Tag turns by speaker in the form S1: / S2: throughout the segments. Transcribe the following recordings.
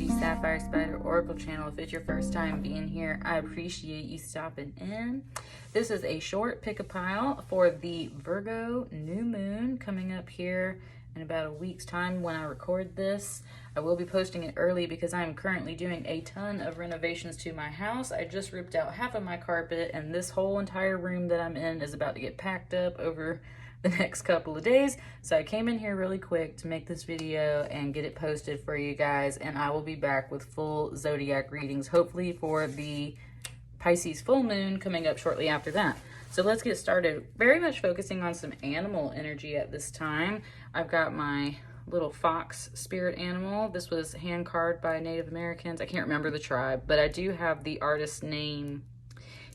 S1: the Sapphire Spider Oracle channel. If it's your first time being here, I appreciate you stopping in. This is a short pick-a-pile for the Virgo new moon coming up here in about a week's time when I record this. I will be posting it early because I am currently doing a ton of renovations to my house. I just ripped out half of my carpet, and this whole entire room that I'm in is about to get packed up over the next couple of days. So I came in here really quick to make this video and get it posted for you guys, and I will be back with full zodiac readings, hopefully for the Pisces full moon coming up shortly after that. So let's get started. Very much focusing on some animal energy at this time. I've got my little fox spirit animal. This was hand carved by Native Americans. I can't remember the tribe, but I do have the artist's name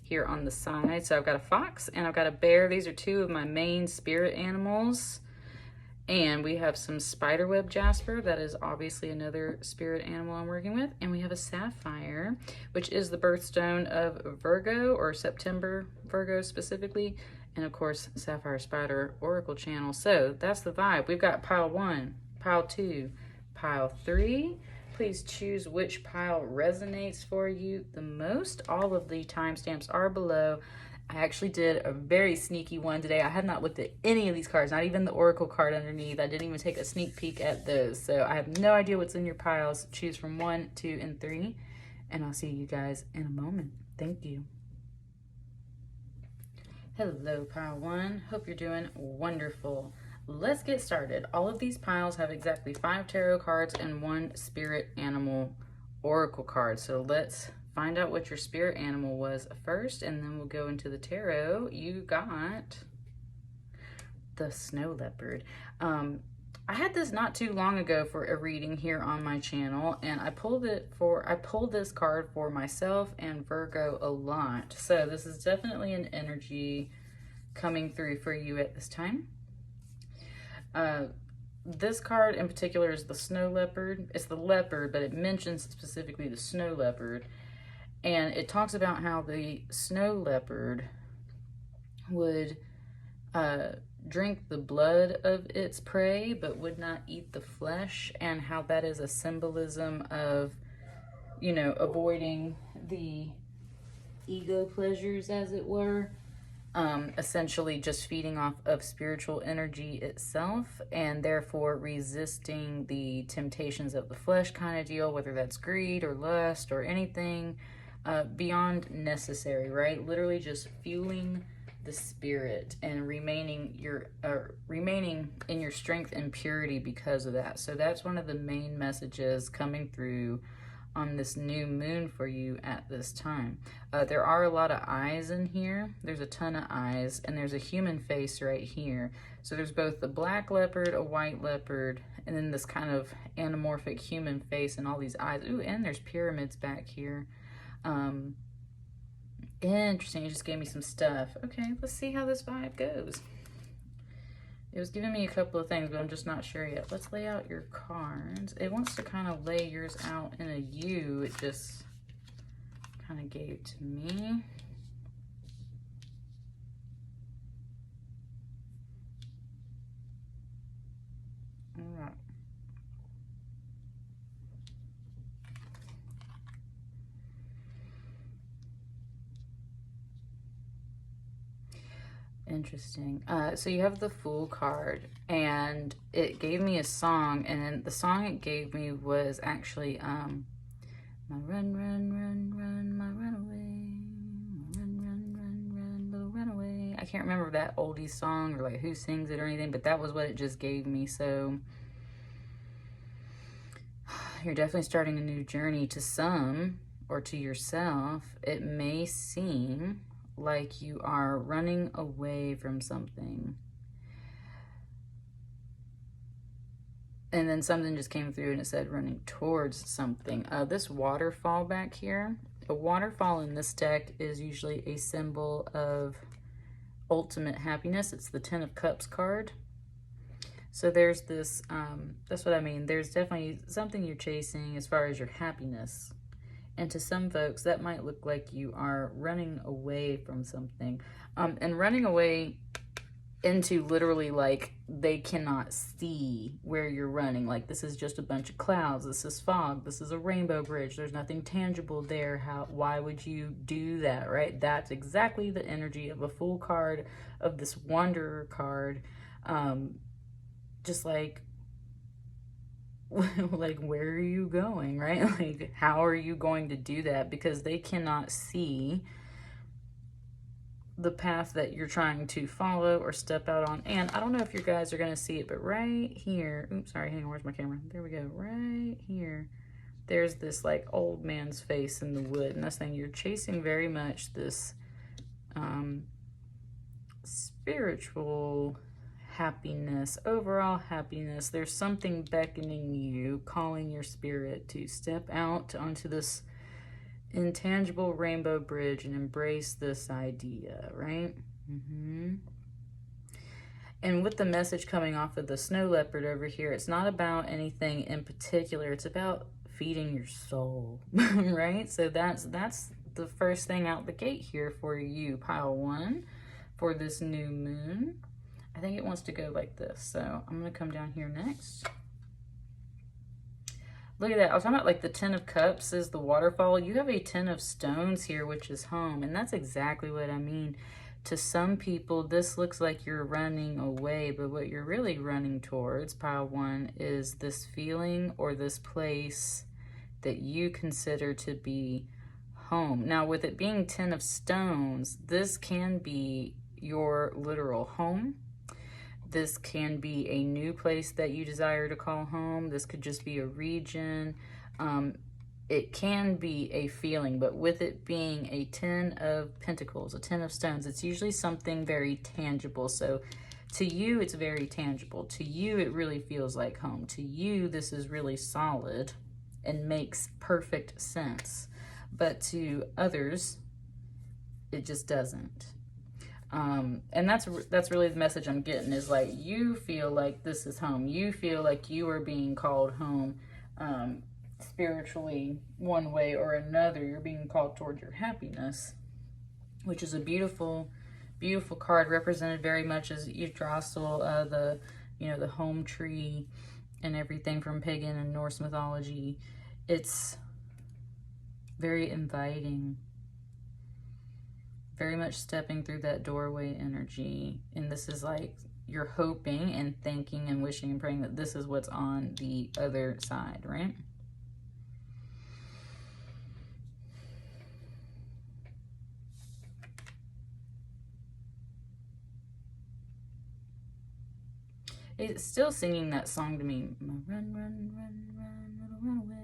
S1: here on the side. So I've got a fox and I've got a bear. These are two of my main spirit animals. And we have some Spiderweb Jasper. That is obviously another spirit animal I'm working with. And we have a Sapphire, which is the birthstone of Virgo, or September Virgo specifically. And of course, Sapphire Spider Oracle channel. So that's the vibe. We've got pile 1, pile 2, pile 3. Please choose which pile resonates for you the most. All of the timestamps are below. I actually did a very sneaky one today. I have not looked at any of these cards, not even the Oracle card underneath. I didn't even take a sneak peek at those. So I have no idea what's in your piles. Choose from 1, 2, and 3. And I'll see you guys in a moment. Thank you. Hello, pile 1. Hope you're doing wonderful. Let's get started. All of these piles have exactly 5 tarot cards and 1 spirit animal oracle card. So let's find out what your spirit animal was first, and then we'll go into the tarot. You got the snow leopard. I had this not too long ago for a reading here on my channel, and I pulled this card for myself and Virgo a lot. So this is definitely an energy coming through for you at this time. This card in particular is the snow leopard. It's the leopard, but it mentions specifically the snow leopard. And it talks about how the snow leopard would drink the blood of its prey, but would not eat the flesh, and how that is a symbolism of, you know, avoiding the ego pleasures, as it were. Essentially just feeding off of spiritual energy itself, and therefore resisting the temptations of the flesh kind of deal, whether that's greed or lust or anything beyond necessary, right? Literally just fueling the spirit and remaining in your strength and purity because of that. So that's one of the main messages coming through on this new moon for you at this time. There are a lot of eyes in here. There's a ton of eyes, and there's a human face right here. So there's both the black leopard, a white leopard, and then this kind of anamorphic human face and all these eyes. Ooh, and there's pyramids back here. Interesting. You just gave me some stuff. Okay, let's see how this vibe goes. It was giving me a couple of things, but I'm just not sure yet. Let's lay out your cards. It wants to kind of lay yours out in a U. It just kind of gave to me. All right. Interesting. So you have the Fool card, and it gave me a song, and the song it gave me was actually my run, run, run, run, my runaway, my run, run, run, run, little runaway. I can't remember that oldie song or like who sings it or anything, but that was what it just gave me. So you're definitely starting a new journey. To some, or to yourself, it may seem like you are running away from something. And then something just came through and it said running towards something. This waterfall back here, a waterfall in this deck is usually a symbol of ultimate happiness. It's the 10 of Cups card. So there's this, that's what I mean. There's definitely something you're chasing as far as your happiness. And to some folks, that might look like you are running away from something. And running away into literally like they cannot see where you're running. Like, this is just a bunch of clouds, this is fog, this is a rainbow bridge, there's nothing tangible there. Why would you do that, right? That's exactly the energy of a Fool card, of this Wanderer card. Just like like, where are you going, right? Like, how are you going to do that? Because they cannot see the path that you're trying to follow or step out on. And I don't know if you guys are going to see it, but right here, oops, sorry, hang on, where's my camera? There we go. Right here, there's this like old man's face in the wood, and that's saying you're chasing very much this spiritual happiness, overall happiness. There's something beckoning you, calling your spirit to step out onto this intangible rainbow bridge and embrace this idea, right? And with the message coming off of the snow leopard over here, it's not about anything in particular. It's about feeding your soul, right? So that's the first thing out the gate here for you, pile one, for this new moon. I think it wants to go like this. So I'm going to come down here next. Look at that. I was talking about like the 10 of Cups is the waterfall. You have a 10 of Stones here, which is home. And that's exactly what I mean. To some people, this looks like you're running away, but what you're really running towards, pile one, is this feeling or this place that you consider to be home. Now, with it being 10 of Stones, this can be your literal home. This can be a new place that you desire to call home. This could just be a region. It can be a feeling, but with it being a 10 of Pentacles, a 10 of Stones, it's usually something very tangible. So to you, it's very tangible. To you, it really feels like home. To you, this is really solid and makes perfect sense. But to others, it just doesn't. And that's really the message I'm getting, is like, you feel like this is home. You feel like you are being called home, spiritually, one way or another. You're being called toward your happiness, which is a beautiful, beautiful card, represented very much as Yggdrasil, the home tree and everything from pagan and Norse mythology. It's very inviting. Very much stepping through that doorway energy. And this is like, you're hoping and thinking and wishing and praying that this is what's on the other side, right? It's still singing that song to me. Run, run, run, run, run away.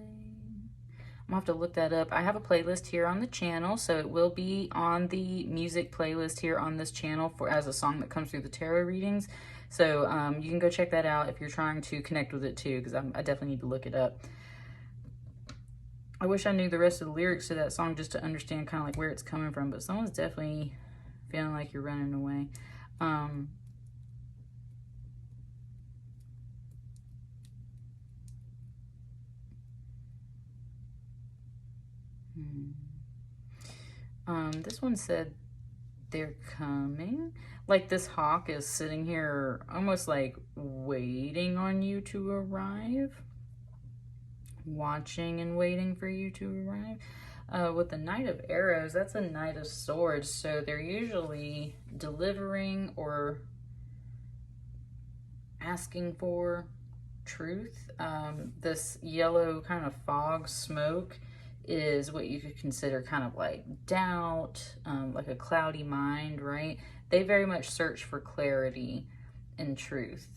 S1: I'm gonna have to look that up. I have a playlist here on the channel, so it will be on the music playlist here on this channel as a song that comes through the tarot readings. So you can go check that out if you're trying to connect with it too, because I definitely need to look it up. I wish I knew the rest of the lyrics to that song just to understand kind of like where it's coming from, but someone's definitely feeling like you're running away. This one said they're coming. Like, this hawk is sitting here almost like waiting on you to arrive. Watching and waiting for you to arrive. With the Knight of Arrows, that's a Knight of Swords. So they're usually delivering or asking for truth. This yellow kind of fog smoke is what you could consider kind of like doubt, like a cloudy mind, right? They very much search for clarity and truth.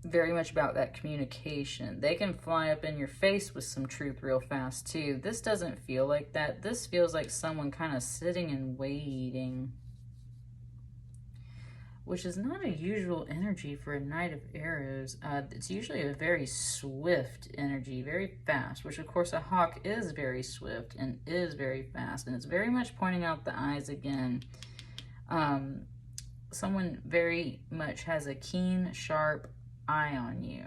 S1: Very much about that communication. They can fly up in your face with some truth real fast too. This doesn't feel like that. This feels like someone kind of sitting and waiting, which is not a usual energy for a Knight of Arrows. It's usually a very swift energy, very fast, which of course a hawk is very swift and is very fast, and it's very much pointing out the eyes again. Someone very much has a keen, sharp eye on you.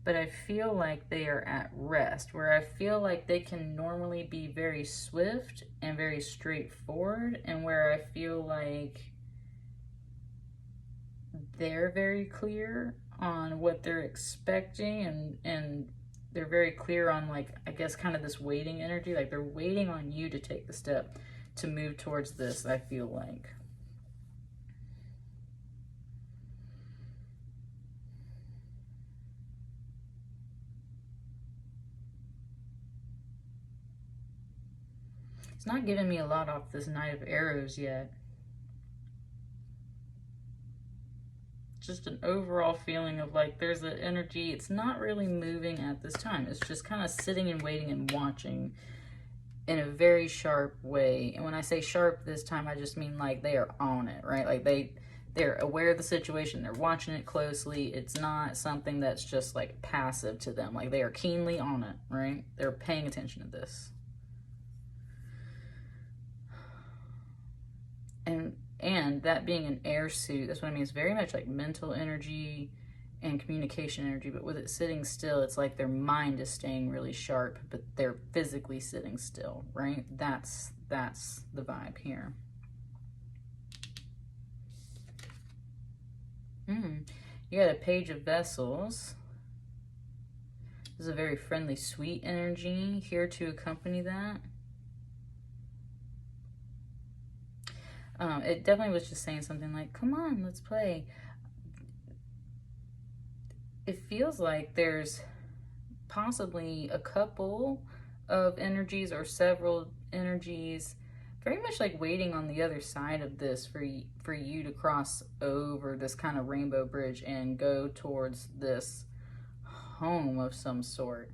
S1: but I feel like they are at rest, where I feel like they can normally be very swift and very straightforward, and where I feel like they're very clear on what they're expecting, and they're very clear on, like, I guess kind of this waiting energy, like they're waiting on you to take the step to move towards this, I feel like. It's not giving me a lot off this Knight of Arrows yet. Just an overall feeling of like there's an energy, it's not really moving at this time. It's just kind of sitting and waiting and watching in a very sharp way. And when I say sharp this time, I just mean like they are on it, right? Like they're aware of the situation, they're watching it closely. It's not something that's just like passive to them. Like they are keenly on it, right? They're paying attention to this. And that being an air suit, that's what I mean. It's very much like mental energy and communication energy, but with it sitting still, it's like their mind is staying really sharp, but they're physically sitting still, right? That's the vibe here. You got a Page of Vessels. This is a very friendly, sweet energy here to accompany that. It definitely was just saying something like, come on, let's play. It feels like there's possibly a couple of energies or several energies very much like waiting on the other side of this for you to cross over this kind of rainbow bridge and go towards this home of some sort.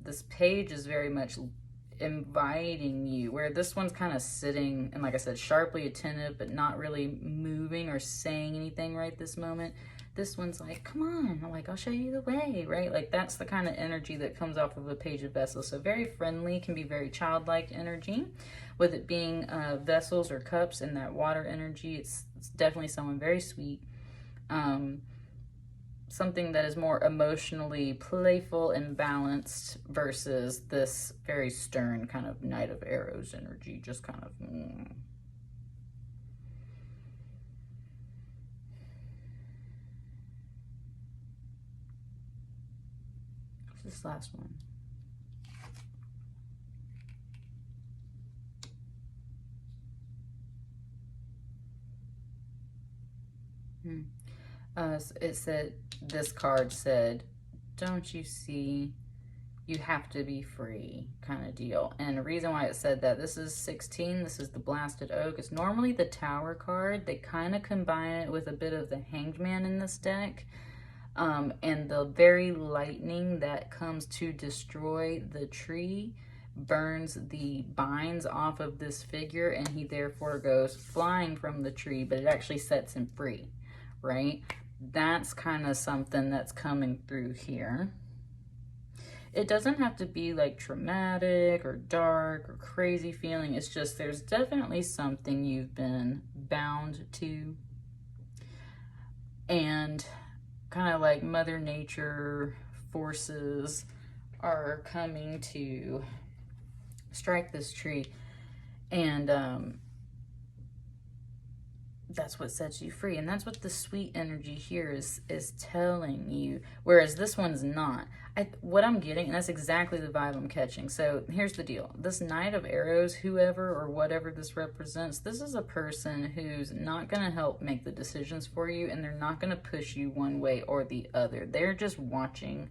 S1: This page is very much inviting you, where this one's kind of sitting and, like I said, sharply attentive but not really moving or saying anything right this moment. This one's like, come on, like, I'll show you the way, right? Like that's the kind of energy that comes off of a Page of Vessels. So very friendly, can be very childlike energy. With it being vessels or cups and that water energy, it's definitely someone very sweet. Something that is more emotionally playful and balanced versus this very stern kind of Knight of Arrows energy, just kind of What's this last one? It said, this card said, don't you see, you have to be free, kind of deal. And the reason why it said that, this is 16, this is the Blasted Oak. It's normally the Tower card. They kind of combine it with a bit of the Hanged Man in this deck. And the very lightning that comes to destroy the tree burns the binds off of this figure, and he therefore goes flying from the tree, but it actually sets him free, right? That's kind of something that's coming through here. It doesn't have to be like traumatic or dark or crazy feeling. It's just there's definitely something you've been bound to, and kind of like Mother Nature forces are coming to strike this tree, and that's what sets you free. And that's what the sweet energy here is telling you, whereas this one's not. What I'm getting, and that's exactly the vibe I'm catching. So here's the deal. This Knight of Arrows, whoever or whatever this represents, this is a person who's not going to help make the decisions for you, and they're not going to push you one way or the other. They're just watching,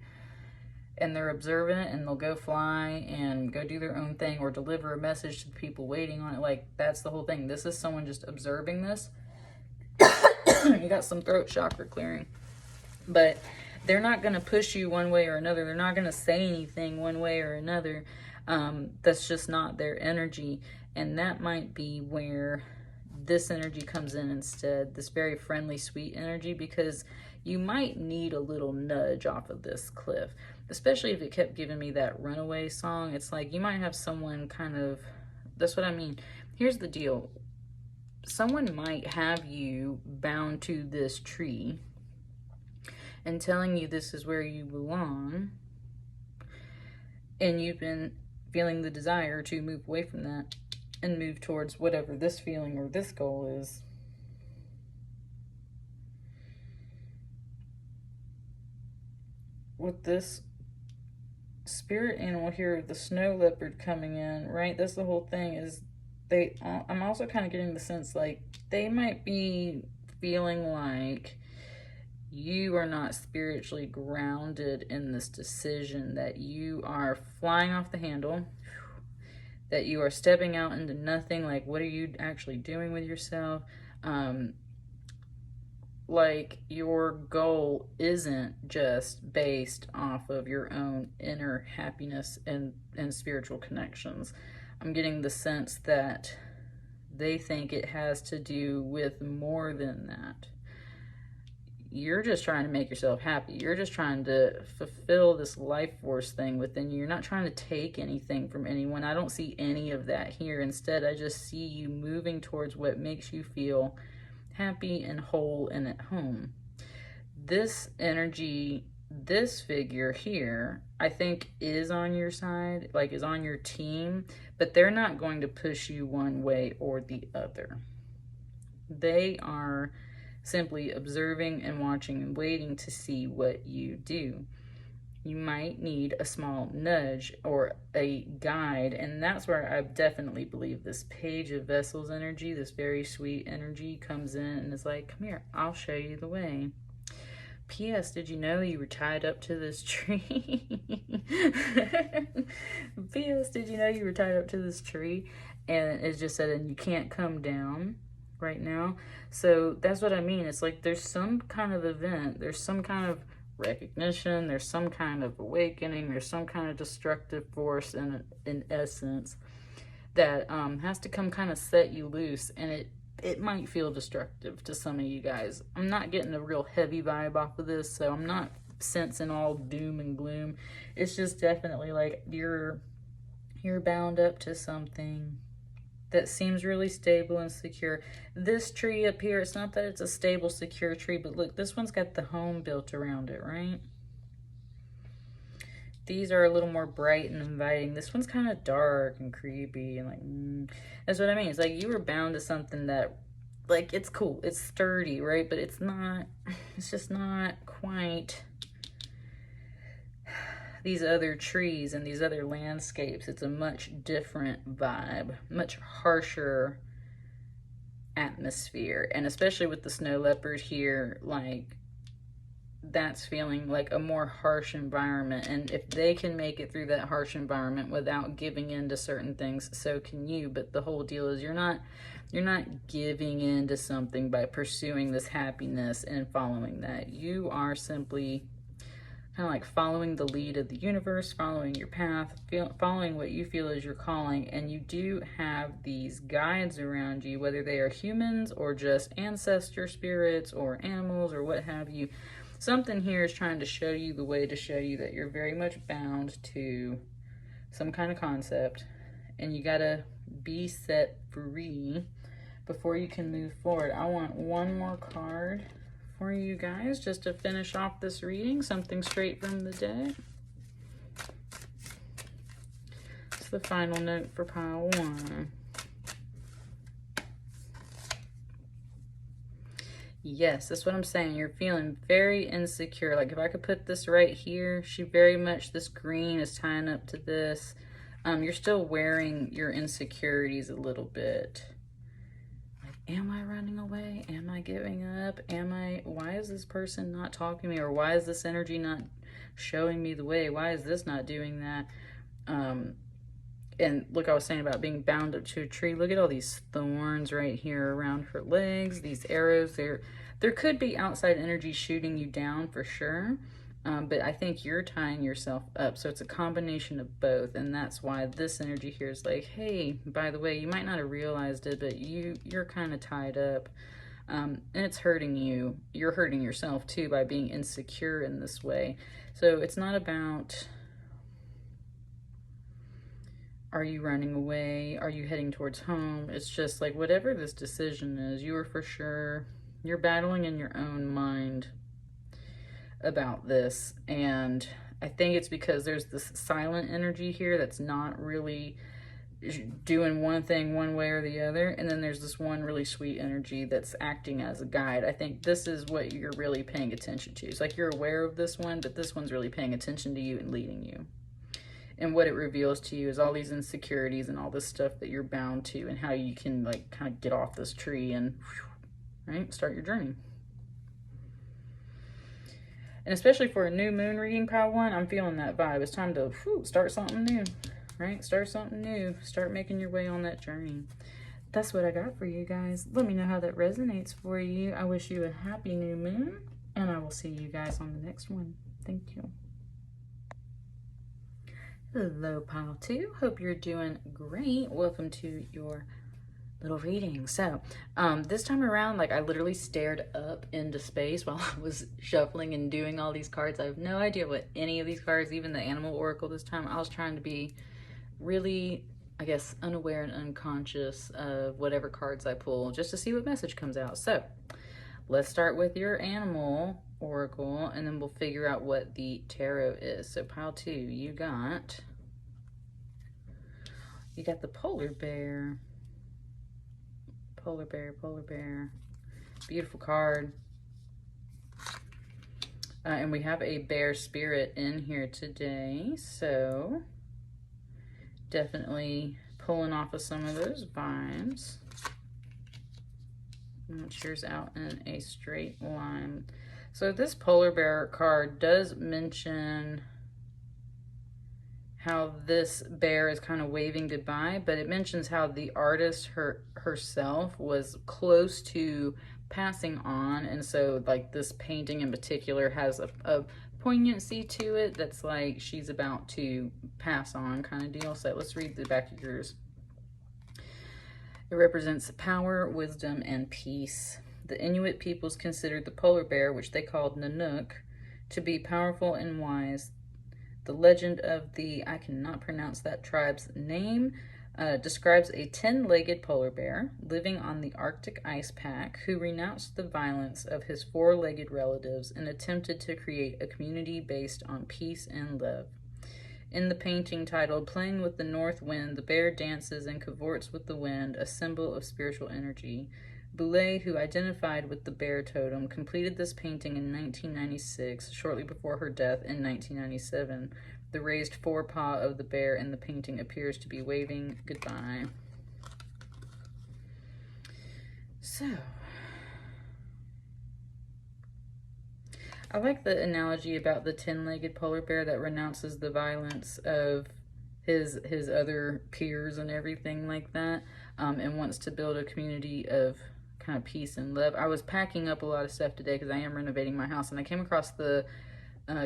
S1: and they're observant, and they'll go fly and go do their own thing or deliver a message to the people waiting on it. Like, that's the whole thing. This is someone just observing this. You got some throat chakra clearing, but they're not going to push you one way or another. They're not going to say anything one way or another. That's just not their energy. And that might be where this energy comes in instead, this very friendly, sweet energy, because you might need a little nudge off of this cliff, especially if it kept giving me that Runaway song. It's like you might have someone kind of, that's what I mean. Here's the deal. Someone might have you bound to this tree, and telling you this is where you belong, and you've been feeling the desire to move away from that and move towards whatever this feeling or this goal is. With this spirit animal here, the snow leopard coming in, right? That's the whole thing, is I'm also kind of getting the sense like they might be feeling like you are not spiritually grounded in this decision, that you are flying off the handle, that you are stepping out into nothing. Like, what are you actually doing with yourself? Like, your goal isn't just based off of your own inner happiness and spiritual connections. I'm getting the sense that they think it has to do with more than that. You're just trying to make yourself happy. You're just trying to fulfill this life force thing within you. You're not trying to take anything from anyone. I don't see any of that here. Instead, I just see you moving towards what makes you feel happy and whole and at home. This energy, this figure here, I think is on your side, like is on your team, but they're not going to push you one way or the other. They are simply observing and watching and waiting to see what you do. You might need a small nudge or a guide, and that's where I definitely believe this Page of Vessels energy, this very sweet energy, comes in and is like, come here, I'll show you the way. P.S. Did you know you were tied up to this tree? P.S. Did you know you were tied up to this tree? And it just said, and you can't come down right now. So that's what I mean. It's like there's some kind of event, there's some kind of recognition, there's some kind of awakening, there's some kind of destructive force in essence that has to come kind of set you loose, and it might feel destructive to some of you guys. I'm not getting a real heavy vibe off of this, so I'm not sensing all doom and gloom. It's just definitely like you're bound up to something that seems really stable and secure. This tree up here, it's not that it's a stable, secure tree, but look, this one's got the home built around it, right? These are a little more bright and inviting. This one's kind of dark and creepy and like, that's what I mean. It's like you were bound to something that, like, it's cool, it's sturdy, right? But it's not, it's just not quite these other trees and these other landscapes. It's a much different vibe, much harsher atmosphere. And especially with the snow leopard here, like, that's feeling like a more harsh environment. And if they can make it through that harsh environment without giving in to certain things, so can you. But the whole deal is you're not giving in to something by pursuing this happiness and following that. You are simply kind of like following the lead of the universe, following your path, following what you feel is your calling. And you do have these guides around you, whether they are humans or just ancestor spirits or animals or what have you. Something here is trying to show you the way, to show you that you're very much bound to some kind of concept, and you gotta be set free before you can move forward. I want one more card for you guys just to finish off this reading, something straight from the deck. It's the final note for pile 1. Yes, that's what I'm saying. You're feeling very insecure. Like if I could put this right here, she very much, this green is tying up to this. You're still wearing your insecurities a little bit. Am I running away? Am I giving up? Why is this person not talking to me? Or why is this energy not showing me the way? Why is this not doing that? And look, I was saying about being bound up to a tree. Look at all these thorns right here around her legs, these arrows. There could be outside energy shooting you down for sure. But I think you're tying yourself up. So it's a combination of both. And that's why this energy here is like, hey, by the way, you might not have realized it, but you're kind of tied up. And it's hurting you. You're hurting yourself too by being insecure in this way. So it's not about, are you running away? Are you heading towards home? It's just like whatever this decision is, you are for sure, you're battling in your own mind about this, and I think it's because there's this silent energy here that's not really doing one thing one way or the other, and then there's this one really sweet energy that's acting as a guide. I think this is what you're really paying attention to. It's like you're aware of this one, but this one's really paying attention to you and leading you. And what it reveals to you is all these insecurities and all this stuff that you're bound to, and how you can like kind of get off this tree and right, start your journey. And especially for a new moon reading, pile one, I'm feeling that vibe. It's time to start something new, right? Start something new. Start making your way on that journey. That's what I got for you guys. Let me know how that resonates for you. I wish you a happy new moon, and I will see you guys on the next one. Thank you. Hello, pile two. Hope you're doing great. Welcome to your little reading. So this time around, like, I literally stared up into space while I was shuffling and doing all these cards. I have no idea what any of these cards, even the animal oracle this time, I was trying to be really, I guess, unaware and unconscious of whatever cards I pull, just to see what message comes out. So let's start with your animal oracle, and then we'll figure out what the tarot is. So pile two, you got the polar bear. Polar bear, polar bear. Beautiful card. And we have a bear spirit in here today, so definitely pulling off of some of those vibes. Yours out in a straight line. So this polar bear card does mention how this bear is kind of waving goodbye, but it mentions how the artist herself was close to passing on, and so like this painting in particular has a poignancy to it that's like she's about to pass on kind of deal. So let's read the back of yours. It represents power, wisdom, and peace. The Inuit peoples considered the polar bear, which they called Nanook, to be powerful and wise. The legend of the, I cannot pronounce that tribe's name, describes a 10-legged polar bear living on the Arctic ice pack who renounced the violence of his 4-legged relatives and attempted to create a community based on peace and love. In the painting titled Playing with the North Wind, the bear dances and cavorts with the wind, a symbol of spiritual energy. Boulay, who identified with the bear totem, completed this painting in 1996, shortly before her death in 1997. The raised forepaw of the bear in the painting appears to be waving goodbye. So, I like the analogy about the 10-legged polar bear that renounces the violence of his other peers and everything like that, and wants to build a community of kind of peace and love. I was packing up a lot of stuff today because I am renovating my house, and I came across the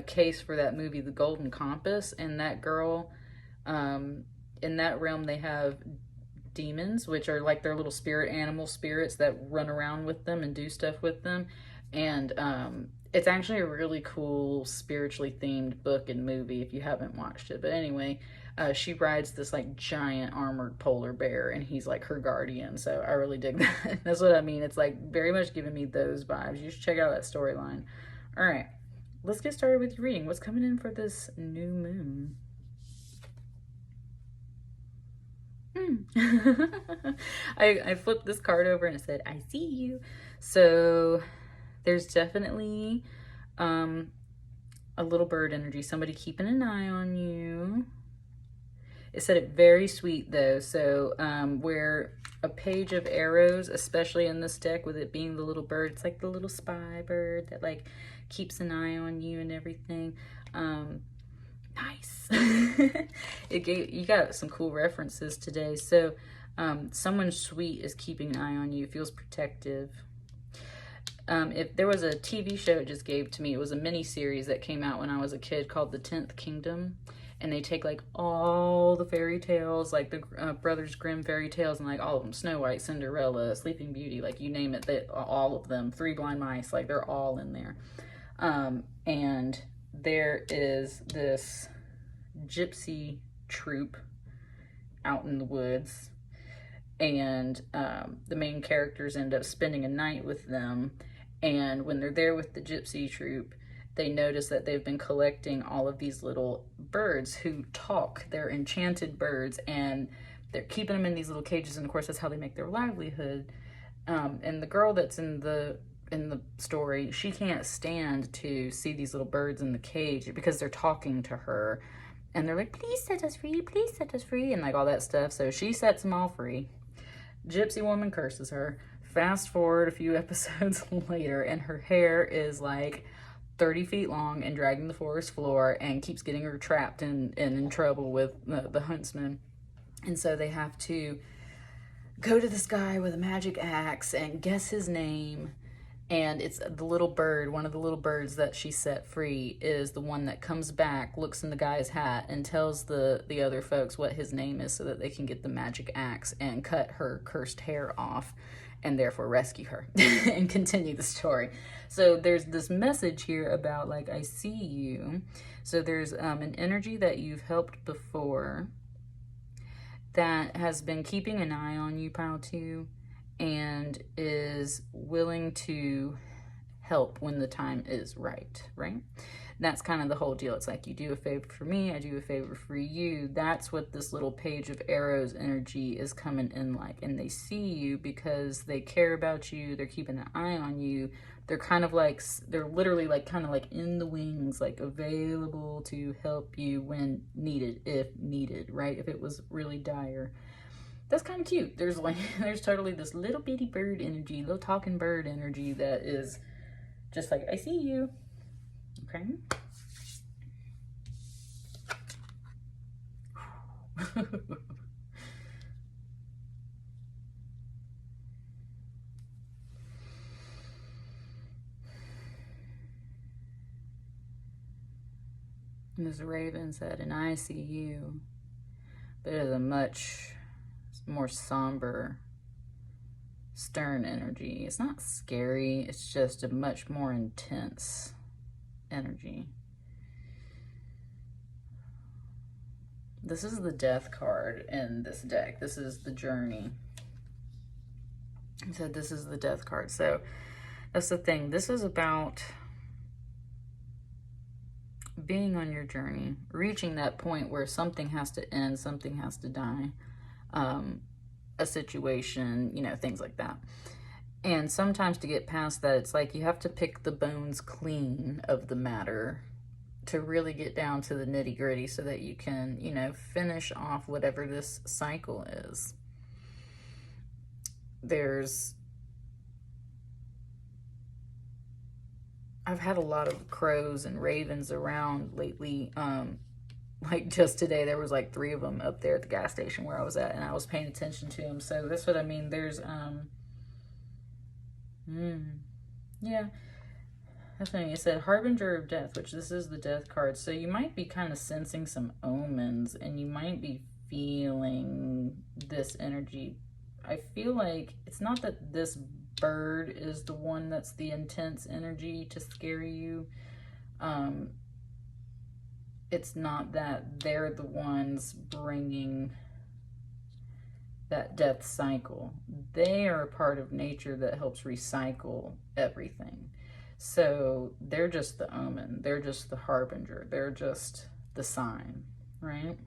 S1: case for that movie, The Golden Compass, and that girl, in that realm they have demons, which are like their little spirit animal spirits that run around with them and do stuff with them, and it's actually a really cool spiritually themed book and movie if you haven't watched it. But anyway, she rides this like giant armored polar bear, and he's like her guardian. So I really dig that. That's what I mean. It's like very much giving me those vibes. You should check out that storyline. All right, let's get started with your reading. What's coming in for this new moon? I flipped this card over and it said, I see you. So there's definitely a little bird energy, somebody keeping an eye on you. It said it very sweet though, so where a page of arrows, especially in this deck with it being the little bird, it's like the little spy bird that like keeps an eye on you and everything. Nice. You got some cool references today. So someone sweet is keeping an eye on you, feels protective. If there was a TV show it just gave to me, it was a mini series that came out when I was a kid called The 10th Kingdom, and they take like all the fairy tales, like the Brothers Grimm fairy tales, and like all of them, Snow White, Cinderella, Sleeping Beauty, like you name it, all of them, Three Blind Mice, like they're all in there. And there is this gypsy troupe out in the woods, and the main characters end up spending a night with them. And when they're there with the gypsy troupe, they notice that they've been collecting all of these little birds who talk. They're enchanted birds, and they're keeping them in these little cages, and of course that's how they make their livelihood. And the girl that's in the story, she can't stand to see these little birds in the cage because they're talking to her, and they're like, please set us free, please set us free, and like all that stuff. So she sets them all free. Gypsy woman curses her. Fast forward a few episodes later, and her hair is like 30 feet long and dragging the forest floor, and keeps getting her trapped and in trouble with the huntsman. And so they have to go to this guy with a magic axe and guess his name. And it's the little bird, one of the little birds that she set free is the one that comes back, looks in the guy's hat, and tells the other folks what his name is so that they can get the magic axe and cut her cursed hair off, and therefore rescue her and continue the story. So there's this message here about, like, I see you. So there's an energy that you've helped before that has been keeping an eye on you, pile 2, and is willing to help when the time is right? That's kind of the whole deal. It's like, you do a favor for me, I do a favor for you. That's what this little page of arrows energy is coming in like. And they see you because they care about you, they're keeping an eye on you. They're kind of like, they're literally like kind of like in the wings, like available to help you when needed, if needed, right? If it was really dire. That's kind of cute. There's like, there's totally this little bitty bird energy, little talking bird energy that is just like, I see you. Okay. This raven said, and I see you, but it is a much more somber, stern energy. It's not scary, it's just a much more intense energy. This is the death card in this deck. This is the journey. So this is the death card. So that's the thing. This is about being on your journey, reaching that point where something has to end, something has to die, a situation, you know, things like that. And sometimes to get past that, it's like you have to pick the bones clean of the matter to really get down to the nitty gritty so that you can, you know, finish off whatever this cycle is. I've had a lot of crows and ravens around lately. Like just today, there was like 3 of them up there at the gas station where I was at, and I was paying attention to them. So that's what I mean. There's, yeah, that's funny. It said Harbinger of Death, which this is the death card. So you might be kind of sensing some omens, and you might be feeling this energy. I feel like it's not that this bird is the one that's the intense energy to scare you. It's not that they're the ones bringing that death cycle. They are a part of nature that helps recycle everything. So they're just the omen. They're just the harbinger. They're just the sign, right?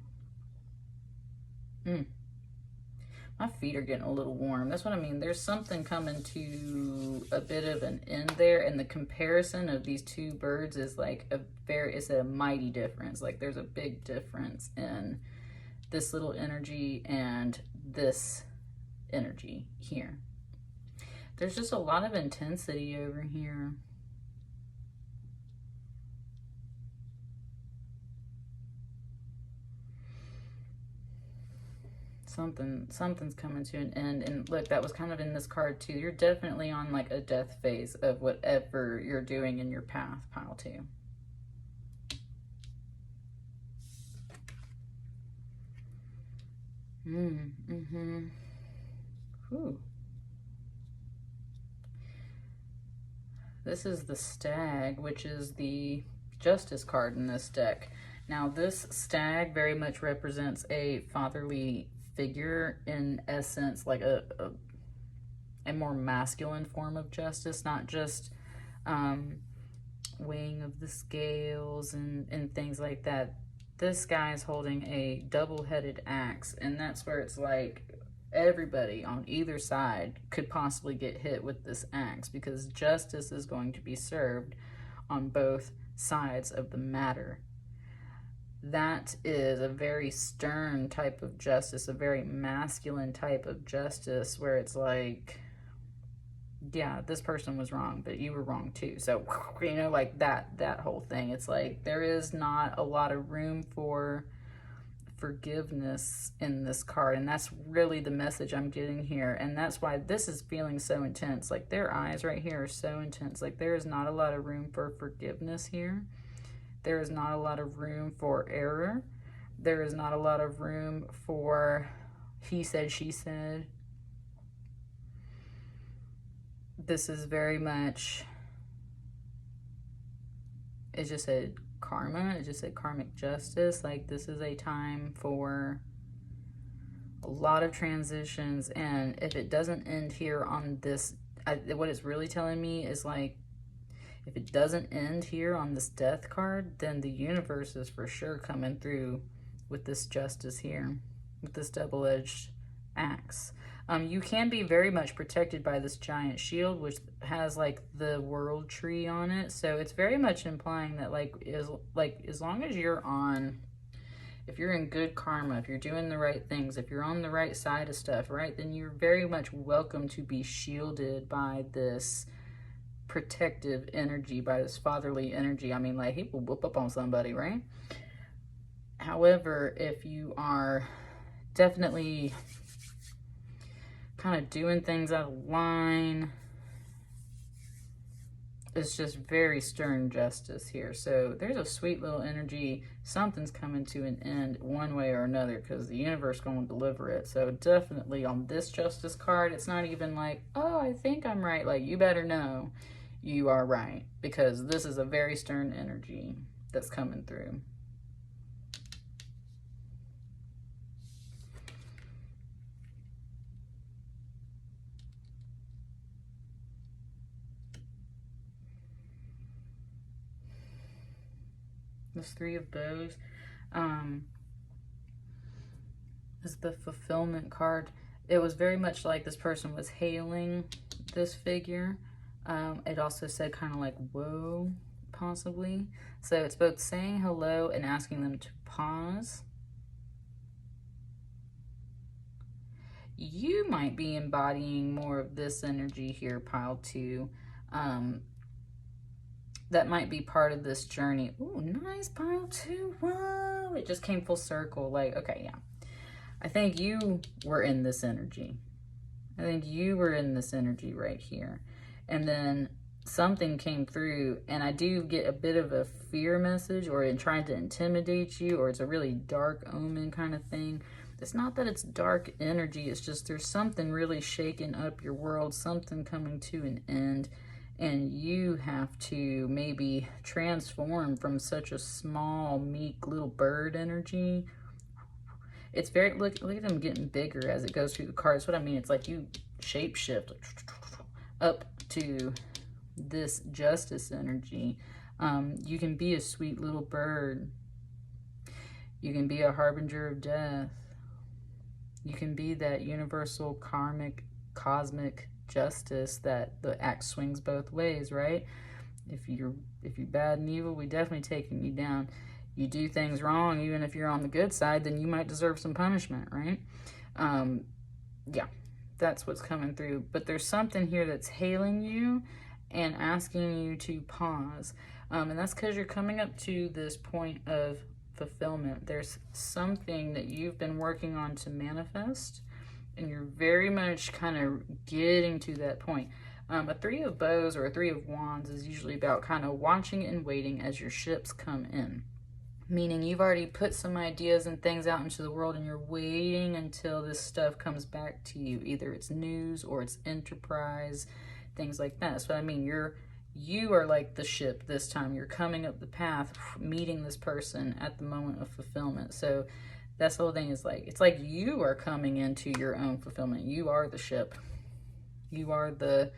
S1: My feet are getting a little warm. That's what I mean. There's something coming to a bit of an end there, and the comparison of these 2 birds is like it's a mighty difference. Like there's a big difference in this little energy and this energy here. There's just a lot of intensity over here. Something's coming to an end. And look, that was kind of in this card too. You're definitely on like a death phase of whatever you're doing in your path, pile 2. Ooh. This is the stag, which is the justice card in this deck. Now this stag very much represents a fatherly figure, in essence, like a more masculine form of justice, not just weighing of the scales and things like that. This guy is holding a double-headed axe, and that's where it's like everybody on either side could possibly get hit with this axe, because justice is going to be served on both sides of the matter. That is a very stern type of justice, a very masculine type of justice, where it's like, yeah, this person was wrong, but you were wrong too. So, you know, like that whole thing. It's like there is not a lot of room for forgiveness in this card, and that's really the message I'm getting here. And that's why this is feeling so intense. Like their eyes right here are so intense. Like there is not a lot of room for forgiveness here. There is not a lot of room for error. There is not a lot of room for he said, she said. This is very much, it just said karma. It just said karmic justice. Like this is a time for a lot of transitions. And if it doesn't end here on this, what it's really telling me is like, if it doesn't end here on this death card, then the universe is for sure coming through with this justice here, with this double-edged axe. You can be very much protected by this giant shield, which has like the world tree on it. So it's very much implying that as long as you're on, if you're in good karma, if you're doing the right things, if you're on the right side of stuff, right, then you're very much welcome to be shielded by this protective energy, by this fatherly energy. I mean, like, he will whoop up on somebody, right? However, if you are definitely kind of doing things out of line, it's just very stern justice here. So there's a sweet little energy. Something's coming to an end one way or another, because the universe is going to deliver it. So definitely on this justice card, it's not even like, oh, I think I'm right. Like, you better know you are right, because this is a very stern energy that's coming through. This Three of Bows is the fulfillment card. It was very much like this person was hailing this figure. It also said kind of like, whoa, possibly. So it's both saying hello and asking them to pause. You might be embodying more of this energy here, pile two. That might be part of this journey. Ooh, nice, pile two. Whoa, it just came full circle. Like, okay, yeah. I think you were in this energy. I think you were in this energy right here. And then something came through, and I do get a bit of a fear message, or in trying to intimidate you, or it's a really dark omen kind of thing. It's not that it's dark energy. It's just there's something really shaking up your world, something coming to an end. And you have to maybe transform from such a small, meek little bird energy. It's very, look at them getting bigger as it goes through the cards. What I mean, it's like you shapeshift up to this justice energy. You can be a sweet little bird. You can be a harbinger of death. You can be that universal karmic, cosmic justice that the axe swings both ways, right? If you're bad and evil, we definitely taking you down. You do things wrong, even if you're on the good side, then you might deserve some punishment, right? Yeah, that's what's coming through. But there's something here that's hailing you and asking you to pause. And that's because you're coming up to this point of fulfillment. There's something that you've been working on to manifest, and you're very much kind of getting to that point. A Three of Bows or a Three of Wands is usually about kind of watching and waiting as your ships come in. Meaning you've already put some ideas and things out into the world, and you're waiting until this stuff comes back to you. Either it's news or it's enterprise, things like that. So I mean, you are like the ship this time. You're coming up the path, meeting this person at the moment of fulfillment. So that's the whole thing, is like, it's like you are coming into your own fulfillment. You are the ship. You are the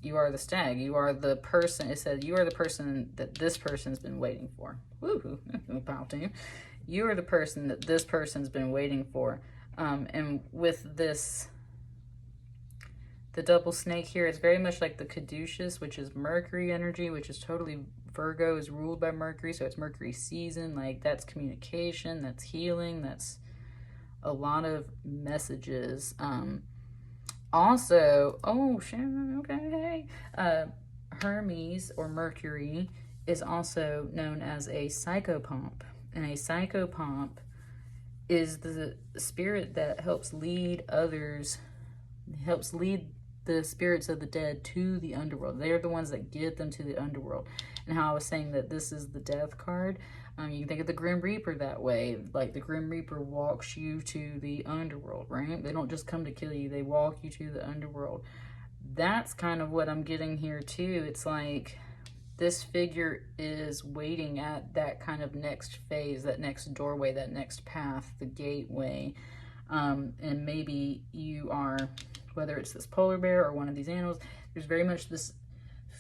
S1: You are the stag. You are the person. It said you are the person that this person's been waiting for. Woohoo! Pow team. You are the person that this person's been waiting for. And with this, the double snake here, it's very much like the caduceus, which is Mercury energy, which is totally Virgo is ruled by Mercury. So it's Mercury season. Like that's communication, that's healing, that's a lot of messages. Also, oh shit, okay. Hermes or Mercury is also known as a psychopomp. And a psychopomp is the spirit that helps lead others, helps lead the spirits of the dead to the underworld. They're the ones that get them to the underworld. And how I was saying that this is the death card. You can think of the Grim Reaper that way. Like the Grim Reaper walks you to the underworld, right? They don't just come to kill you. They walk you to the underworld. That's kind of what I'm getting here too. It's like this figure is waiting at that kind of next phase, that next doorway, that next path, the gateway. And maybe you are, whether it's this polar bear or one of these animals, there's very much this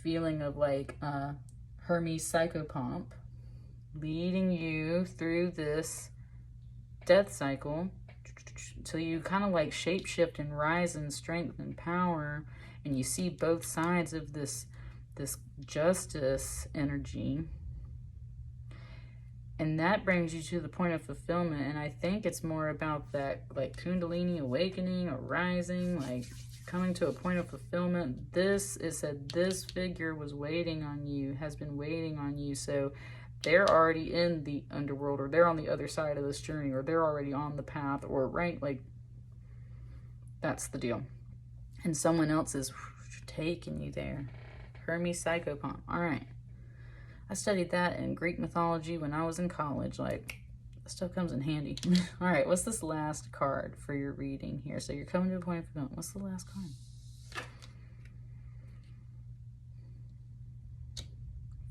S1: feeling of like Hermes psychopomp leading you through this death cycle till you kind of like shapeshift and rise in strength and power, and you see both sides of this justice energy, and that brings you to the point of fulfillment. And I think it's more about that like Kundalini awakening or rising, like coming to a point of fulfillment. This, it said this figure was waiting on you, has been waiting on you. So they're already in the underworld, or they're on the other side of this journey, or they're already on the path, or right, like that's the deal. And someone else is taking you there. Hermes psychopomp. All right. I studied that in Greek mythology when I was in college. Like, stuff comes in handy. All right, what's this last card for your reading here? So you're coming to a point of fulfillment. What's the last card?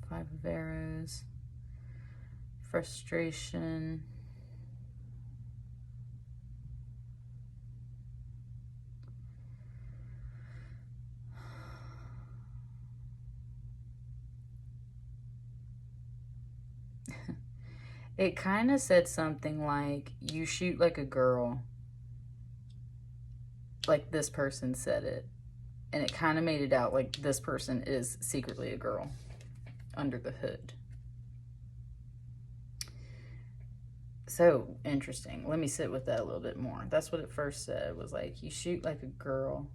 S1: Five of Arrows. Frustration. It kind of said something like, you shoot like a girl. Like this person said it. And it kind of made it out like this person is secretly a girl under the hood. So interesting. Let me sit with that a little bit more. That's what it first said, was like, you shoot like a girl,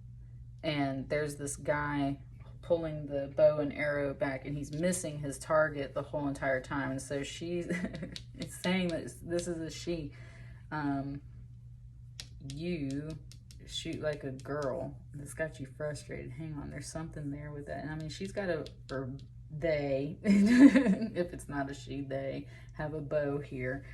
S1: and there's this guy pulling the bow and arrow back, and he's missing his target the whole entire time. And so she's it's saying that this is a she. You shoot like a girl. This got you frustrated. Hang on, there's something there with that. And I mean, she's got a, or they, if it's not a she, they have a bow here.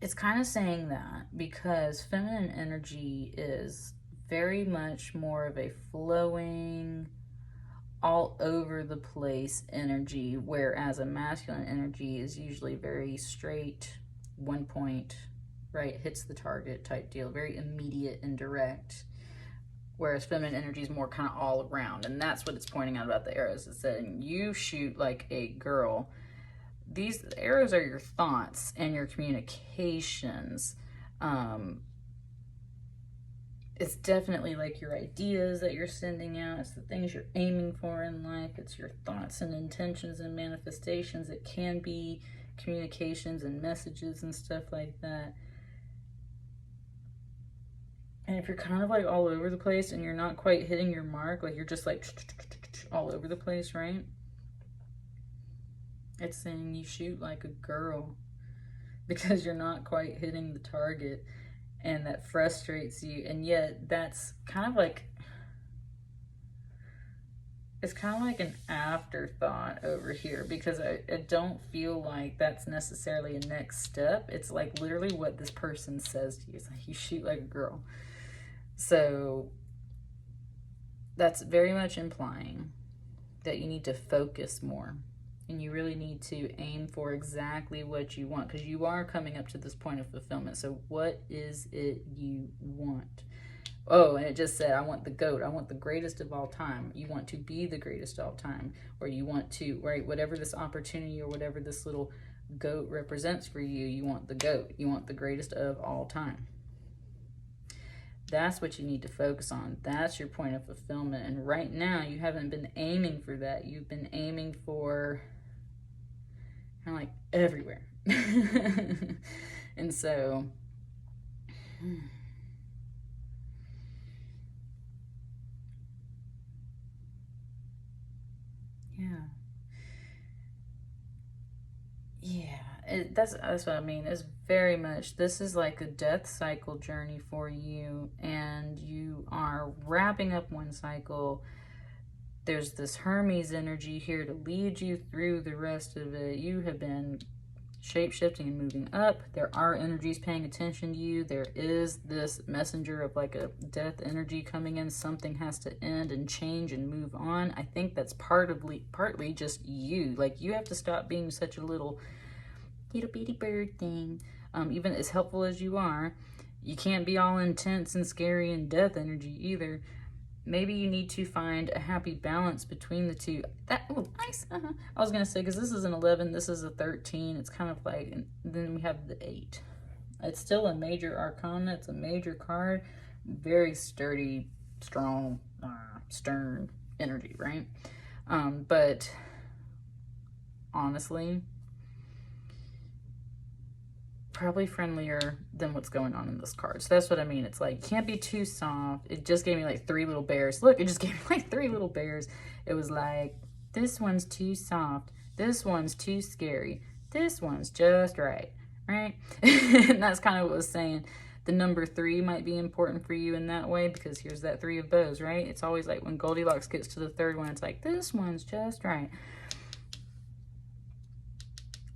S1: It's kind of saying that because feminine energy is very much more of a flowing, all over the place energy, whereas a masculine energy is usually very straight, one point, right, hits the target type deal, very immediate and direct, whereas feminine energy is more kind of all around. And that's what it's pointing out about the arrows. It's saying you shoot like a girl. These arrows are your thoughts and your communications. It's definitely like your ideas that you're sending out. It's the things you're aiming for in life. It's your thoughts and intentions and manifestations. It can be communications and messages and stuff like that. And if you're kind of like all over the place and you're not quite hitting your mark, like you're just like all over the place, right? It's saying you shoot like a girl because you're not quite hitting the target, and that frustrates you. And yet that's kind of like, it's kind of like an afterthought over here, because I don't feel like that's necessarily a next step. It's like literally what this person says to you. It's like, you shoot like a girl. So that's very much implying that you need to focus more. And you really need to aim for exactly what you want, because you are coming up to this point of fulfillment. So what is it you want? Oh, and it just said, I want the GOAT. I want the greatest of all time. You want to be the greatest of all time. Or you want to, right, whatever this opportunity or whatever this little GOAT represents for you, you want the GOAT. You want the greatest of all time. That's what you need to focus on. That's your point of fulfillment. And right now, you haven't been aiming for that. You've been aiming for kind of like everywhere. And so... Yeah, that's what I mean. It's very much, this is like a death cycle journey for you, and you are wrapping up one cycle. There's this Hermes energy here to lead you through the rest of it. You have been shape-shifting and moving up. There are energies paying attention to you. There is this messenger of like a death energy coming in. Something has to end and change and move on. I think that's partly just you. Like, you have to stop being such a little bitty bird thing. Even as helpful as you are, you can't be all intense and scary and death energy either. Maybe you need to find a happy balance between the two. Oh, nice. I was going to say, because this is an 11, this is a 13. It's kind of like, and then we have the 8. It's still a major arcana. It's a major card. Very sturdy, strong, stern energy, right? But honestly, probably friendlier than what's going on in this card. So that's what I mean. It's like, can't be too soft. It just gave me like 3 little bears. Look, it just gave me like 3 little bears. It was like, this one's too soft. This one's too scary. This one's just right, right? And that's kind of what I was saying. The number 3 might be important for you in that way, because here's that 3 of bows, right? It's always like when Goldilocks gets to the 3rd one, it's like, this one's just right.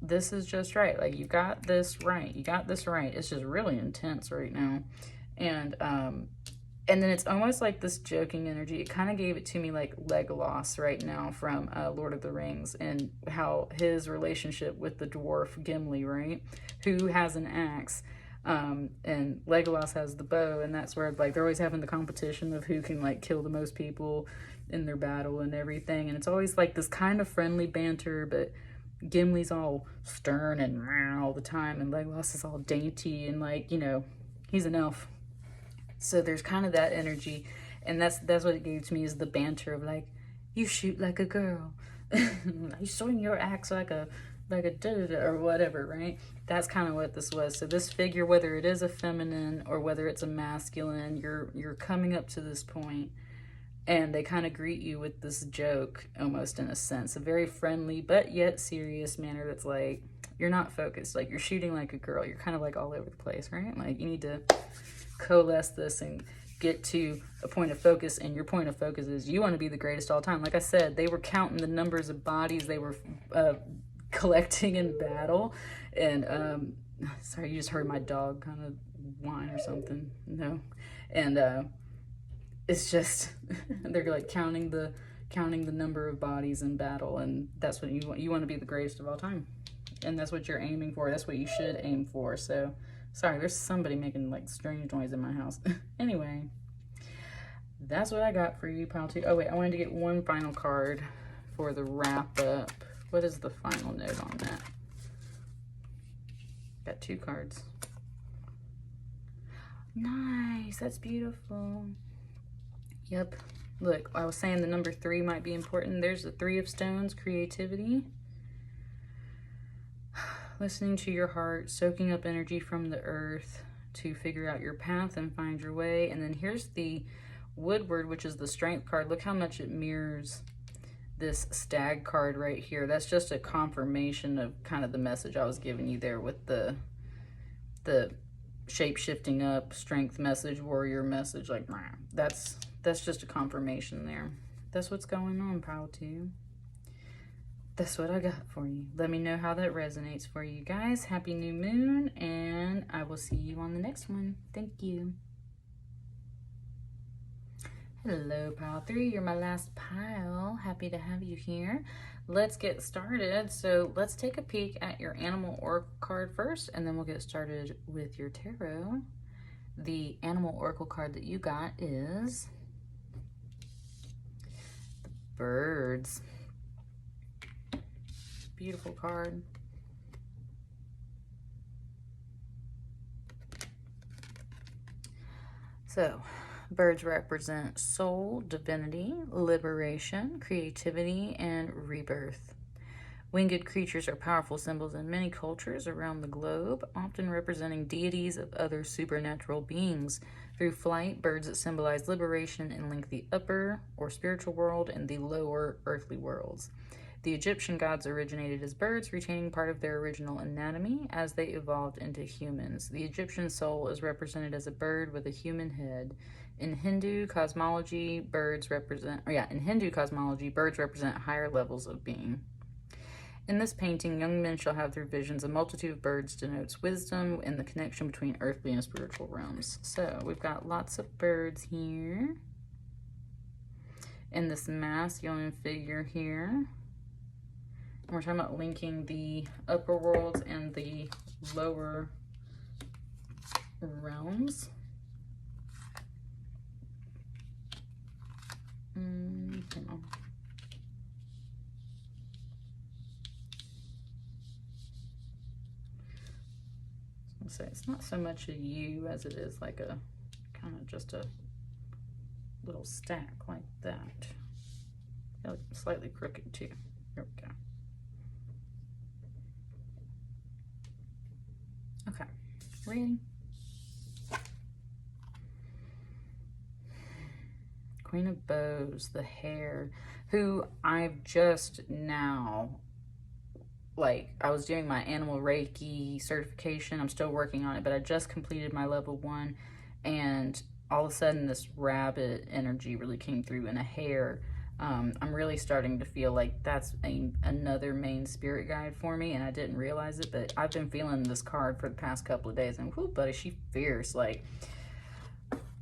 S1: This is just right. Like, you got this right. You got this right. It's just really intense right now. And then it's almost like this joking energy. It kind of gave it to me like Legolas right now from Lord of the Rings, and how his relationship with the dwarf Gimli, right? Who has an axe. And Legolas has the bow, and that's where like they're always having the competition of who can like kill the most people in their battle and everything. And it's always like this kind of friendly banter, but Gimli's all stern and all the time, and Legolas is all dainty and like, you know, he's an elf. So there's kind of that energy, and that's what it gave to me, is the banter of like, you shoot like a girl, you swing your axe like a da-da-da, or whatever, right? That's kind of what this was. So this figure, whether it is a feminine or whether it's a masculine, you're coming up to this point, and they kind of greet you with this joke, almost in a sense, a very friendly but yet serious manner that's like, you're not focused, like you're shooting like a girl, you're kind of like all over the place, right? Like, you need to coalesce this and get to a point of focus, and your point of focus is you want to be the greatest all time. Like I said, they were counting the numbers of bodies they were collecting in battle, and sorry, you just heard my dog kind of whine or something. No. And it's just they're like counting the number of bodies in battle, and that's what you want to be the greatest of all time, and that's what you're aiming for. That's what you should aim for. So sorry, there's somebody making like strange noise in my house. Anyway, that's what I got for you, pile 2. Oh wait, I wanted to get one final card for the wrap up. What is the final note on that? Got 2 cards. Nice, that's beautiful. Yep. Look, I was saying the number 3 might be important. There's the 3 of Stones, creativity. Listening to your heart, soaking up energy from the earth to figure out your path and find your way. And then here's the Woodward, which is the Strength card. Look how much it mirrors this Stag card right here. That's just a confirmation of kind of the message I was giving you there with the shape-shifting up, strength message, warrior message. Like, that's just a confirmation there. That's what's going on, pile 2. That's what I got for you. Let me know how that resonates for you guys. Happy new moon, and I will see you on the next one. Thank you. Hello, pile 3. You're my last pile. Happy to have you here. Let's get started. So let's take a peek at your animal oracle card first, and then we'll get started with your tarot. the animal oracle card that you got is the birds. Beautiful card. So, birds represent soul, divinity, liberation, creativity, and rebirth. Winged creatures are powerful symbols in many cultures around the globe, often representing deities of other supernatural beings. Through flight, birds symbolize liberation and link the upper or spiritual world and the lower earthly worlds. The Egyptian gods originated as birds, retaining part of their original anatomy as they evolved into humans. The Egyptian soul is represented as a bird with a human head. In Hindu cosmology, birds represent higher levels of being. In this painting, young men shall have through visions a multitude of birds denotes wisdom and the connection between earthly and spiritual realms. So we've got lots of birds here. And this masculine figure here. And we're talking about linking the upper worlds and the lower realms. Hang on. Say it's not so much a U as it is like a kind of just a little stack like that. Slightly crooked too. Here we go. Okay, ready? Queen of Bows, the hair, who I've just now, like, I was doing my animal Reiki certification. I'm still working on it, but I just completed my level 1, and all of a sudden this rabbit energy really came through in a hair. I'm really starting to feel like that's another main spirit guide for me, and I didn't realize it, but I've been feeling this card for the past couple of days, and whoo, buddy, she fierce. Like,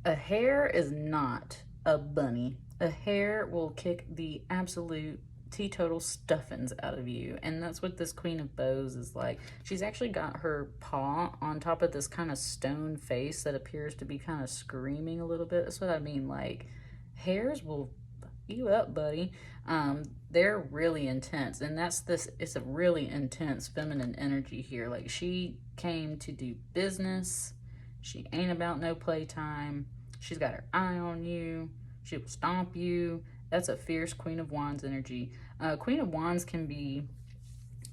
S1: a hare is not a bunny. A hare will kick the absolute teetotal stuffings out of you, and that's what this Queen of Bows is like. She's actually got her paw on top of this kind of stone face that appears to be kind of screaming a little bit. That's what I mean. Like, hares will fuck you up, buddy. They're really intense, and it's a really intense feminine energy here. Like, she came to do business. She ain't about no playtime. She's got her eye on you. She will stomp you. That's a fierce Queen of Wands energy. Queen of Wands can be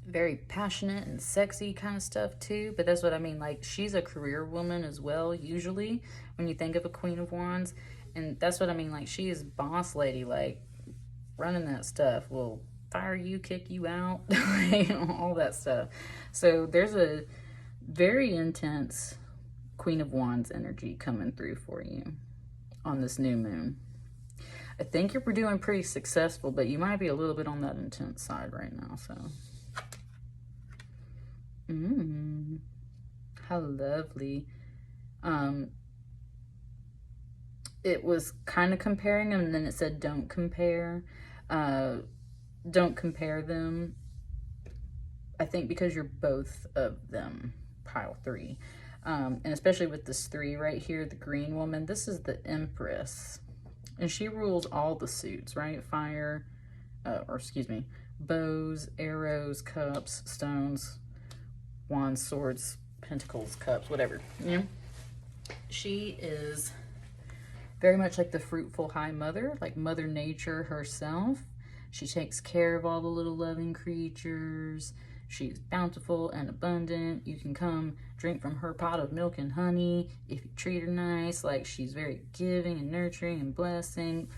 S1: very passionate and sexy kind of stuff too, but that's what I mean. Like, she's a career woman as well, usually, when you think of a Queen of Wands. And that's what I mean. Like, she is boss lady, like, running that stuff. Will fire you, kick you out, all that stuff. So there's a very intense Queen of Wands energy coming through for you on this new moon. I think you're doing pretty successful, but you might be a little bit on that intense side right now, so. How lovely. It was kind of comparing them, and then it said don't compare. Don't compare them. I think because you're both of them, pile 3. And especially with this 3 right here, the green woman, this is the Empress. And she rules all the suits, right? Fire, bows, arrows, cups, stones, wands, swords, pentacles, cups, whatever, you know? She is very much like the fruitful high mother, like Mother Nature herself. She takes care of all the little loving creatures. She's bountiful and abundant. You can come drink from her pot of milk and honey if you treat her nice. Like, she's very giving and nurturing and blessing.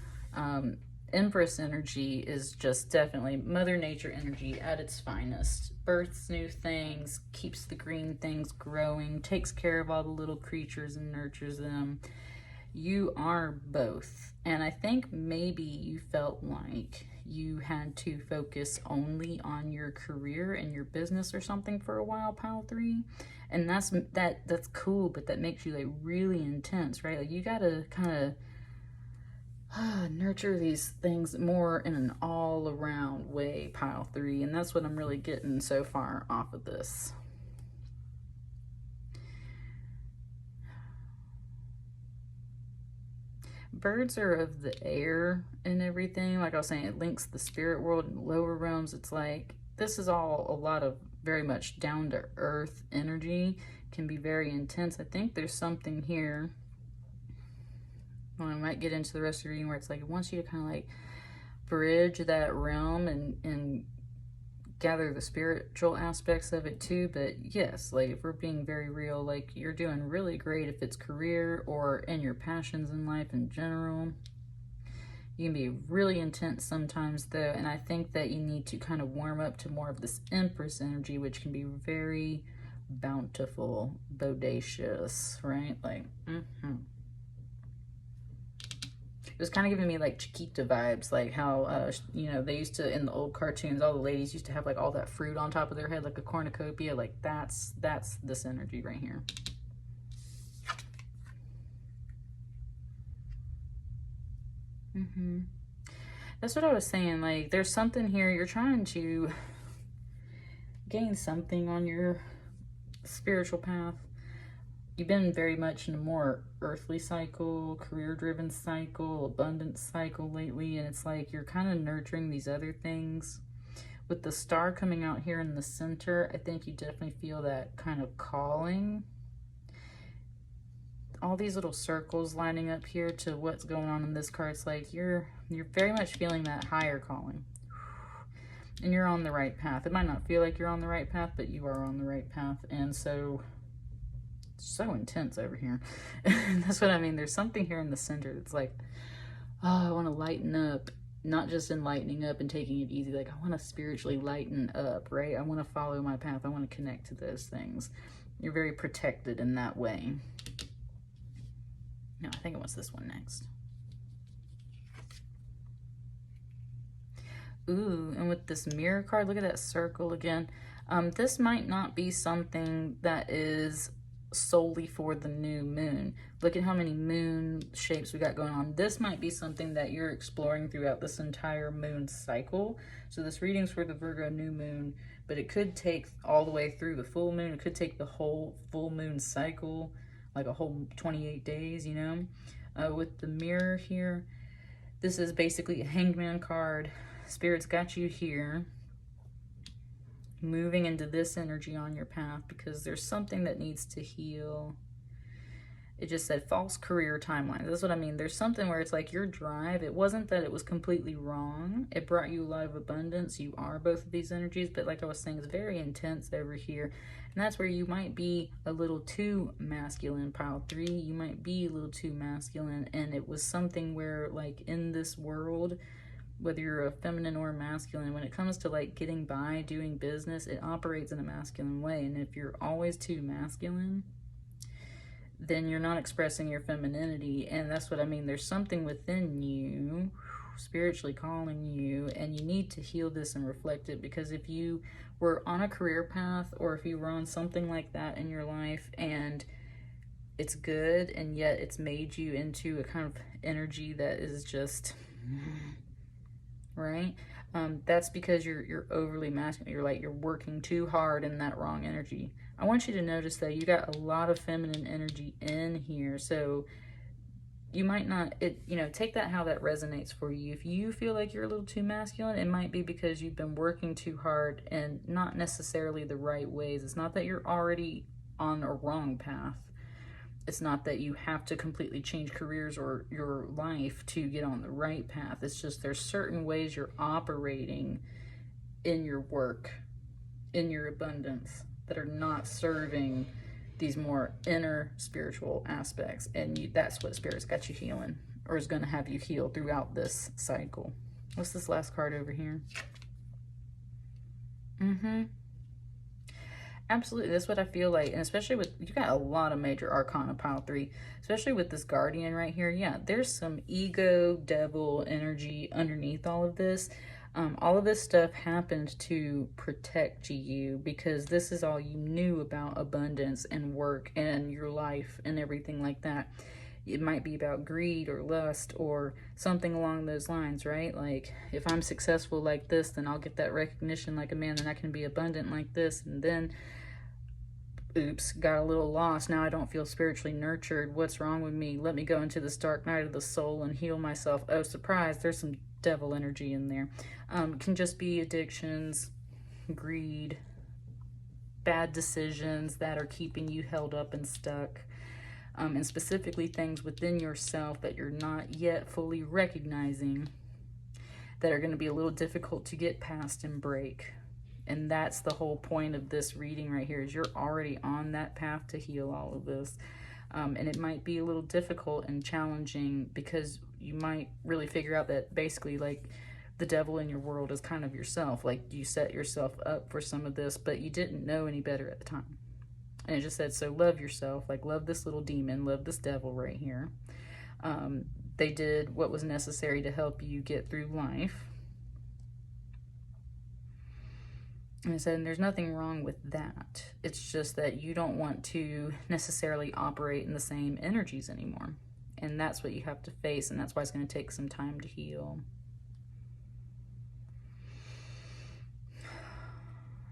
S1: Empress energy is just definitely Mother Nature energy at its finest. Births new things, keeps the green things growing, takes care of all the little creatures and nurtures them. You are both. And I think maybe you felt like you had to focus only on your career and your business or something for a while, pile 3. And that's cool, but that makes you like really intense, right? Like, you gotta kind of nurture these things more in an all-around way, pile 3. And that's what I'm really getting so far off of this. birds are of the air and everything. Like I was saying, it links the spirit world and lower realms. It's like, this is all a lot of very much down to earth energy, can be very intense. I think there's something here, well, I might get into the rest of the reading, where it's like it wants you to kind of like bridge that realm and gather the spiritual aspects of it too. But yes, like if we're being very real, like you're doing really great if it's career or in your passions in life in general. You can be really intense sometimes though, and I think that you need to kind of warm up to more of this Empress energy, which can be very bountiful, bodacious, right? Like, it was kind of giving me like Chiquita vibes, like how, you know, they used to, in the old cartoons, all the ladies used to have like all that fruit on top of their head, like a cornucopia. Like that's this energy right here. That's what I was saying. Like there's something here, you're trying to gain something on your spiritual path. You've been very much in a more earthly cycle, career-driven cycle, abundance cycle lately, and it's like you're kind of nurturing these other things. With the star coming out here in the center, I think you definitely feel that kind of calling. All these little circles lining up here to what's going on in this card, it's like you're very much feeling that higher calling. And you're on the right path. It might not feel like you're on the right path, but you are on the right path. And so intense over here. That's what I mean. There's something here in the center that's like, oh, I want to lighten up. Not just in lightening up and taking it easy. Like I want to spiritually lighten up, right? I want to follow my path. I want to connect to those things. You're very protected in that way. No, I think it wants this one next. Ooh, and with this mirror card, look at that circle again. This might not be something that is solely for the new moon. Look at how many moon shapes we got going on. This might be something that you're exploring throughout this entire moon cycle. So this reading's for the Virgo new moon, but it could take all the way through the full moon. It could take the whole full moon cycle, like a whole 28 days, you know. With the mirror here, this is basically a hangman card. Spirit's got you here, moving into this energy on your path because there's something that needs to heal. It just said false career timeline. That's what I mean. There's something where it's like your drive, it wasn't that it was completely wrong. It brought you a lot of abundance. You are both of these energies, but like I was saying, it's very intense over here. And that's where you might be a little too masculine, pile 3. You might be a little too masculine. And it was something where like in this world, whether you're a feminine or masculine, when it comes to like getting by, doing business, it operates in a masculine way. And if you're always too masculine, then you're not expressing your femininity. And that's what I mean. There's something within you spiritually calling you, and you need to heal this and reflect it, because if you were on a career path, or if you were on something like that in your life and it's good, and yet it's made you into a kind of energy that is just right, that's because you're overly masculine. You're working too hard in that wrong energy. I want you to notice that you got a lot of feminine energy in here, so you might not, take that how that resonates for you. If you feel like you're a little too masculine, it might be because you've been working too hard and not necessarily the right ways. It's not that you're already on a wrong path. It's not that you have to completely change careers or your life to get on the right path. It's just there's certain ways you're operating in your work, in your abundance, that are not serving these more inner spiritual aspects. And that's what Spirit's got you healing, or is going to have you heal throughout this cycle. What's this last card over here? Absolutely, that's what I feel like. And especially with, you got a lot of major arcana, pile 3, especially with this guardian right here. Yeah, there's some ego, devil energy underneath all of this. All of this stuff happened to protect you, because this is all you knew about abundance and work and your life and everything like that. It might be about greed or lust or something along those lines, right? Like, if I'm successful like this, then I'll get that recognition like a man, and I can be abundant like this. And then oops, got a little lost. Now I don't feel spiritually nurtured. What's wrong with me? Let me go into this dark night of the soul and heal myself. Oh, surprise, there's some devil energy in there. Can just be addictions, greed, bad decisions that are keeping you held up and stuck. And specifically things within yourself that you're not yet fully recognizing that are going to be a little difficult to get past and break. And that's the whole point of this reading right here, is you're already on that path to heal all of this. And it might be a little difficult and challenging because you might really figure out that basically like the devil in your world is kind of yourself. Like you set yourself up for some of this, but you didn't know any better at the time. And it just said, so love yourself, like love this little demon, love this devil right here. They did what was necessary to help you get through life. And it said, and there's nothing wrong with that. It's just that you don't want to necessarily operate in the same energies anymore. And that's what you have to face, and that's why it's going to take some time to heal.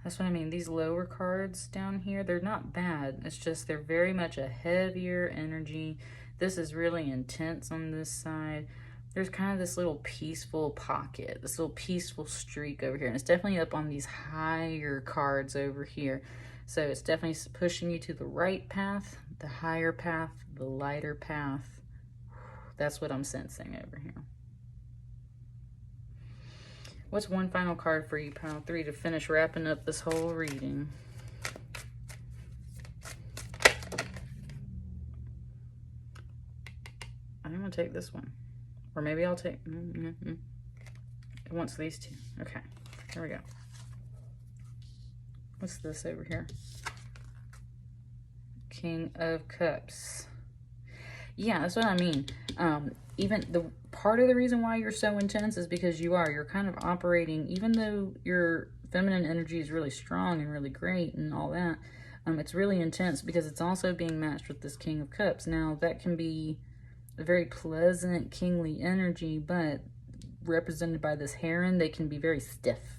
S1: That's what I mean. These lower cards down here, they're not bad. It's just they're very much a heavier energy. This is really intense on this side. There's kind of this little peaceful pocket, this little peaceful streak over here. And it's definitely up on these higher cards over here. So it's definitely pushing you to the right path, the higher path, the lighter path. That's what I'm sensing over here. What's one final card for you, pile 3, to finish wrapping up this whole reading? I'm going to take this one. Or maybe I'll take... It wants these two. Okay, here we go. What's this over here? King of Cups. Yeah, that's what I mean. Even the part of the reason why you're so intense is because you're kind of operating, even though your feminine energy is really strong and really great and all that, it's really intense because it's also being matched with this King of Cups. Now, that can be a very pleasant, kingly energy, but represented by this heron, they can be very stiff,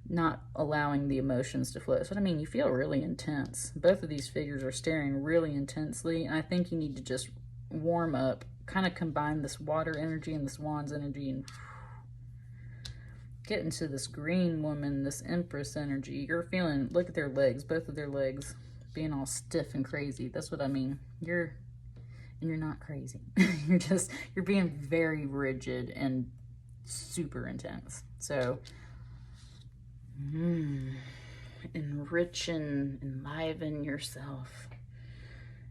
S1: not allowing the emotions to flow. So what I mean, you feel really intense. Both of these figures are staring really intensely, and I think you need to just warm up, kind of combine this water energy and this wand's energy and get into this green woman, this empress energy. You're feeling, look at their legs, both of their legs being all stiff and crazy. That's what I mean. You're not crazy. you're being very rigid and super intense. So enrich and enliven yourself.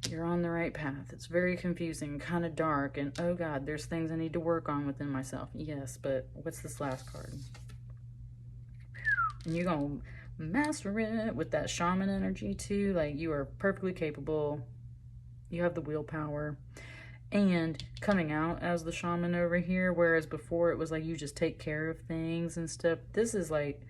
S1: You're on the right path. It's very confusing, kind of dark, and oh God, there's things I need to work on within myself. Yes, but what's this last card? And you're gonna master it with that shaman energy too. Like, you are perfectly capable. You have the willpower. And coming out as the shaman over here, whereas before it was like you just take care of things and stuff. This is like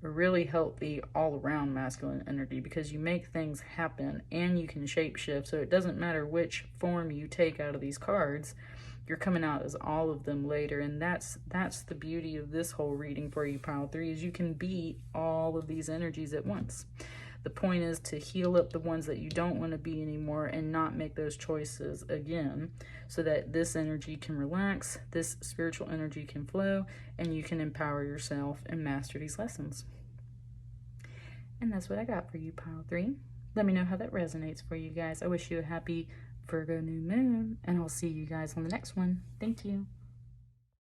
S1: a really healthy all-around masculine energy because you make things happen and you can shapeshift, so it doesn't matter which form you take out of these cards, you're coming out as all of them later. And that's the beauty of this whole reading for you, pile 3, is you can be all of these energies at once. The point is to heal up the ones that you don't want to be anymore and not make those choices again, so that this energy can relax, this spiritual energy can flow, and you can empower yourself and master these lessons. And that's what I got for you, pile 3. Let me know how that resonates for you guys. I wish you a happy Virgo new moon, and I'll see you guys on the next one. Thank you.